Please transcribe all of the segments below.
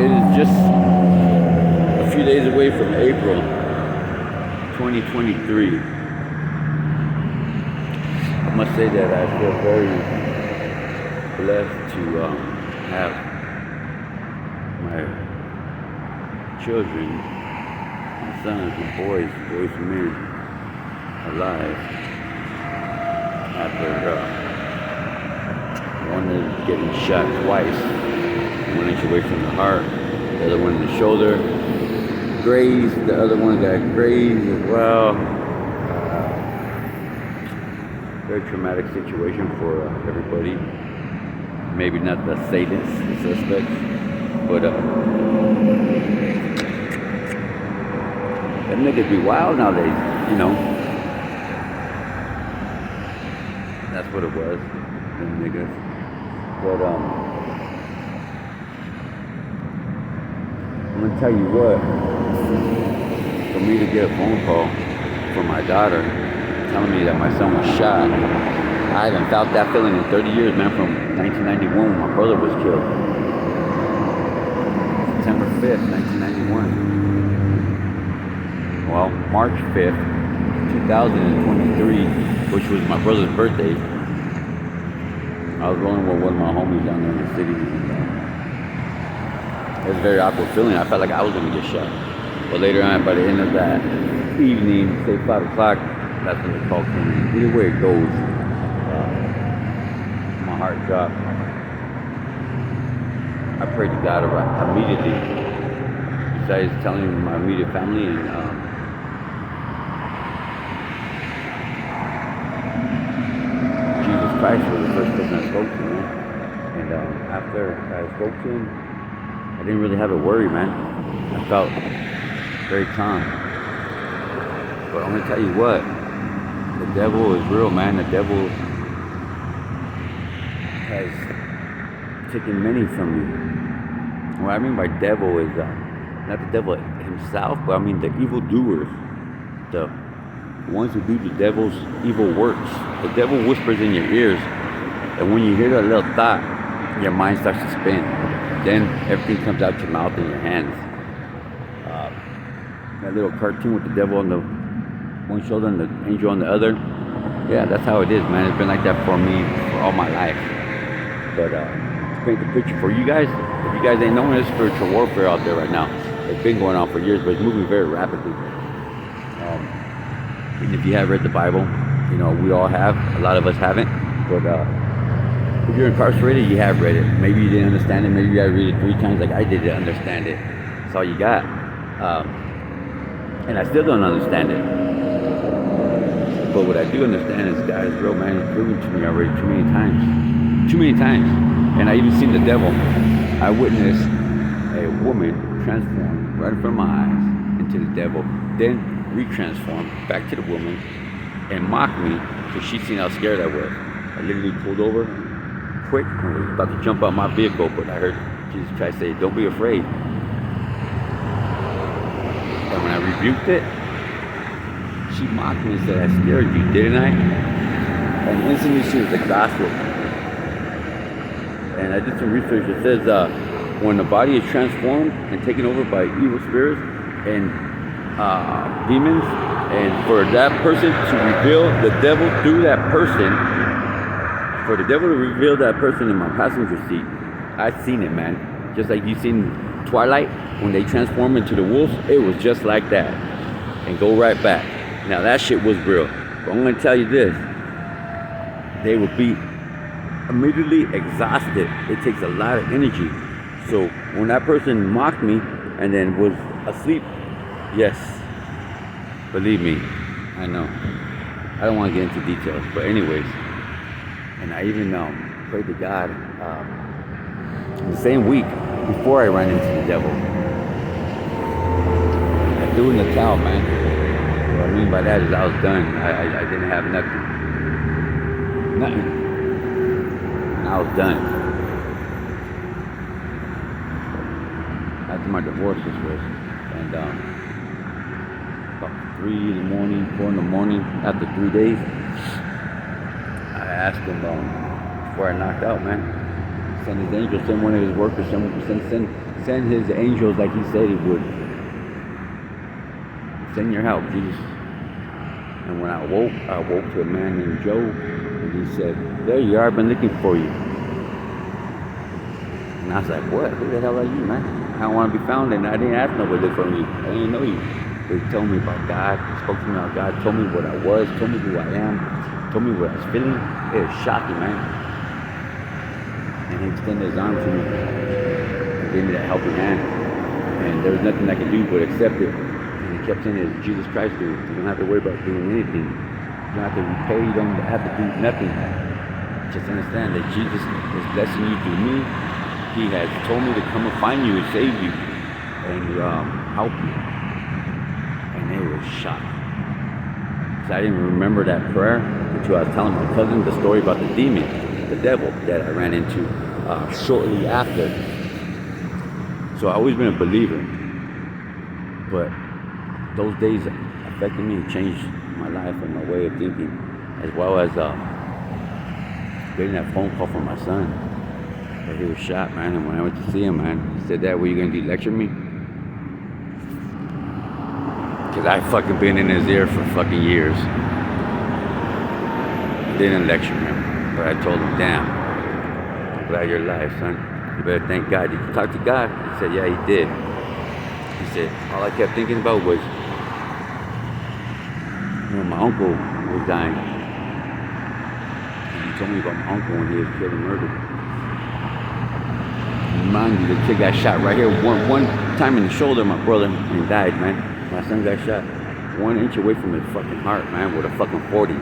It is just a few days away from April 2023. I must say that I feel very blessed to have my children, my sons and boys and men alive after one is getting shot twice. 1 inch away from the heart, the other one in the shoulder, grazed, the other one got grazed as well. Very traumatic situation for everybody. Maybe not the Satanists, the suspects, but them niggas be wild nowadays, you know. That's what it was, them niggas. But I'm gonna tell you what, for me to get a phone call from my daughter telling me that my son was shot, I haven't felt that feeling in 30 years, man, from 1991 when my brother was killed. September 5th, 1991. Well, March 5th, 2023, which was my brother's birthday, I was rolling with one of my homies down there in the city. It was a very awkward feeling. I felt like I was going to get shot. But later on, by the end of that evening, say 5 o'clock, that's when the call came in. Either way it goes, my heart dropped. I prayed to God immediately. Besides telling my immediate family and Jesus Christ was the first person I spoke to, man. And after I spoke to him, I didn't really have to worry, man. I felt very calm. But I'm gonna tell you what, the devil is real, man. The devil has taken many from me. What I mean by devil is not the devil himself, but I mean the evildoers, the ones who do the devil's evil works. The devil whispers in your ears, and when you hear that little thought, your mind starts to spin. Then everything comes out your mouth and your hands. That little cartoon with the devil on the one shoulder and the angel on the other. Yeah, that's how it is, man. It's been like that for me for all my life. But to paint the picture for you guys, if you guys ain't knowing, there's spiritual warfare out there right now. It's been going on for years, but it's moving very rapidly. And if you have read the Bible, you know, we all have. A lot of us haven't. But if you're incarcerated, you have read it. Maybe you didn't understand it. Maybe you got to read it 3 times like I did to understand it. That's all you got. And I still don't understand it. But what I do understand is God is real, man. He's proven to me already too many times. Too many times. And I even seen the devil. I witnessed a woman transform right in front of my eyes into the devil. Then retransform back to the woman and mock me because she seen how scared I was. I literally pulled over quick and was about to jump out my vehicle, but I heard Jesus Christ say, "Don't be afraid." And when I rebuked it, she mocked me and said, "I scared you, didn't I?" And instantly she was exhausted. And I did some research that says when the body is transformed and taken over by evil spirits and demons, and for that person to reveal the devil through that person, for the devil to reveal that person in my passenger seat, I've seen it, man. Just like you seen Twilight, when they transform into the wolves, it was just like that. And go right back. Now that shit was real. But I'm gonna tell you this. They would be immediately exhausted. It takes a lot of energy. So when that person mocked me and then was asleep, yes, believe me, I know. I don't want to get into details, but anyways, and I even prayed to God the same week before I ran into the devil. I threw in the towel, man. What I mean by that is I was done. I didn't have nothing. I was done. After my divorce was, and about 3 in the morning, 4 in the morning, after 3 days, I asked him before I knocked out, man, send his angel, send one of his workers, send send his angels like he said he would. Send your help, Jesus. And when I woke to a man named Joe, and he said, there you are, I've been looking for you. And I was like, what? Who the hell are you, man? I don't want to be found, and I didn't ask nobody to look for me. I didn't know you. They told me about God, he spoke to me about God, told me what I was, told me who I am, told me what I was feeling. It was shocking, man. And he extended his arm to me and gave me that helping hand. And there was nothing I could do but accept it. And he kept saying, it's Jesus Christ, dude. You don't have to worry about doing anything. You don't have to repay, you don't have to do nothing. Just understand that Jesus is blessing you through me. He has told me to come and find you and save you and help you. And they were shocked. So I didn't remember that prayer until I was telling my cousin the story about the demon, the devil that I ran into shortly after. So I've always been a believer, but those days affected me and changed my life and my way of thinking, as well as getting that phone call from my son that he was shot, man. And when I went to see him, man, he said, Dad, what are you gonna do, lecture me? Because I fucking been in his ear for fucking years. Didn't lecture him, but I told him, damn, I'm glad you're alive, son. You better thank God. Did you talk to God? He said, yeah, he did. He said, all I kept thinking about was, my uncle was dying. And he told me about my uncle when he was killed and murdered. Remind you, the kid got shot right here. One time in the shoulder, my brother, and he died, man. My son got shot 1 inch away from his fucking heart, man, with a fucking 40.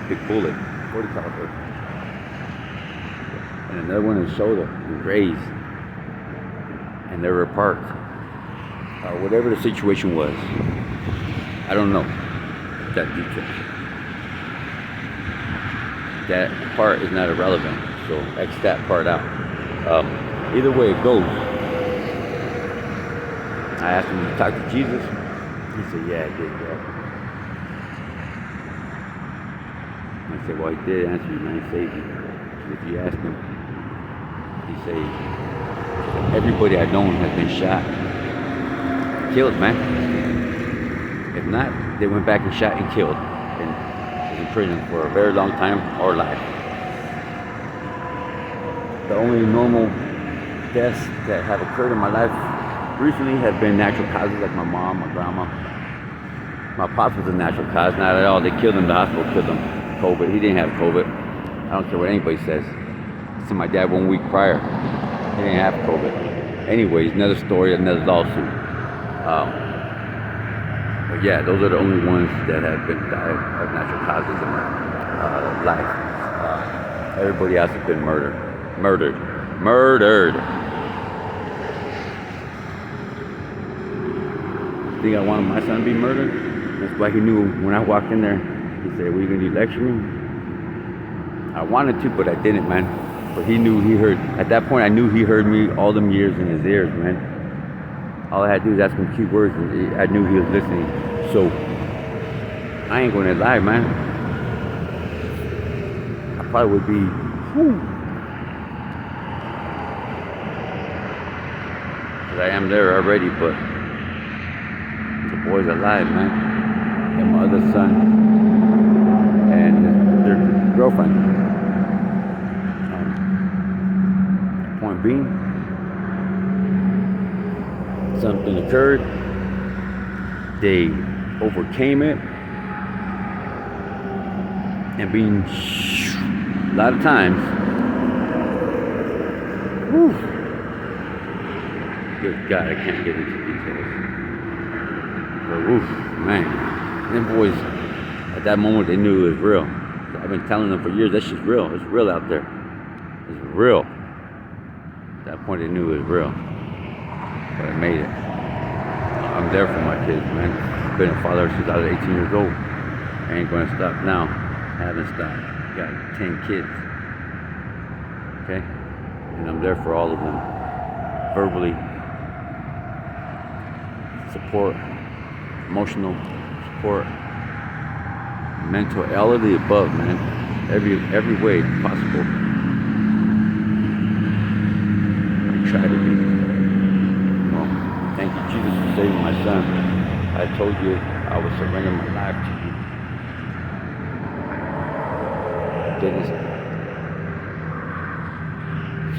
Big bullet, 40 caliber. And another one in the shoulder, and grazed. And they were apart. Whatever the situation was. I don't know that detail. That part is not irrelevant, so X that part out. Either way it goes, I asked him to talk to Jesus. He said, yeah, I did, bro. I said, well, he did answer you, man. He saved you. If you ask him, he said, everybody I've known has been shot. Killed, man. If not, they went back and shot and killed. And was in prison for a very long time or life. The only normal deaths that have occurred in my life recently have been natural causes, like my mom, my grandma. My pops was a natural cause, not at all. They killed him, the hospital killed him. COVID, he didn't have COVID. I don't care what anybody says. I seen my dad 1 week prior. He didn't have COVID. Anyways, another story, another lawsuit. But yeah, those are the only ones that have been died of natural causes in my life. Everybody else has been murdered. Think I wanted my son to be murdered? That's why he knew when I walked in there. He said, "What are you gonna do, lecture me?" I wanted to, but I didn't, man. But he knew, he heard. At that point, I knew he heard me all them years in his ears, man. All I had to do is ask him key words, and I knew he was listening. So I ain't gonna lie, man. I probably would be. Cause I am there already, but the boy's alive, man. And my other son and their girlfriend. Point being, something occurred. They overcame it, and being a lot of times, good God, I can't get into details. But man, them boys at that moment, they knew it was real. I've been telling them for years, that shit's real. It's real out there. It's real. At that point, they knew it was real. But I made it. I'm there for my kids, man. I've been a father since I was 18 years old. I ain't gonna stop now. I haven't stopped. Got 10 kids. Okay? And I'm there for all of them. Verbally, support, emotional support, mental, all of the above, man. Every way possible. I try to be. saving my son. I told you I would surrender my life to you. Didn't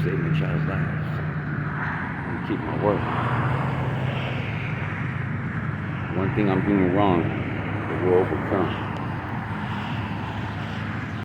save my child's life. And keep my word. One thing I'm doing wrong, it will overcome.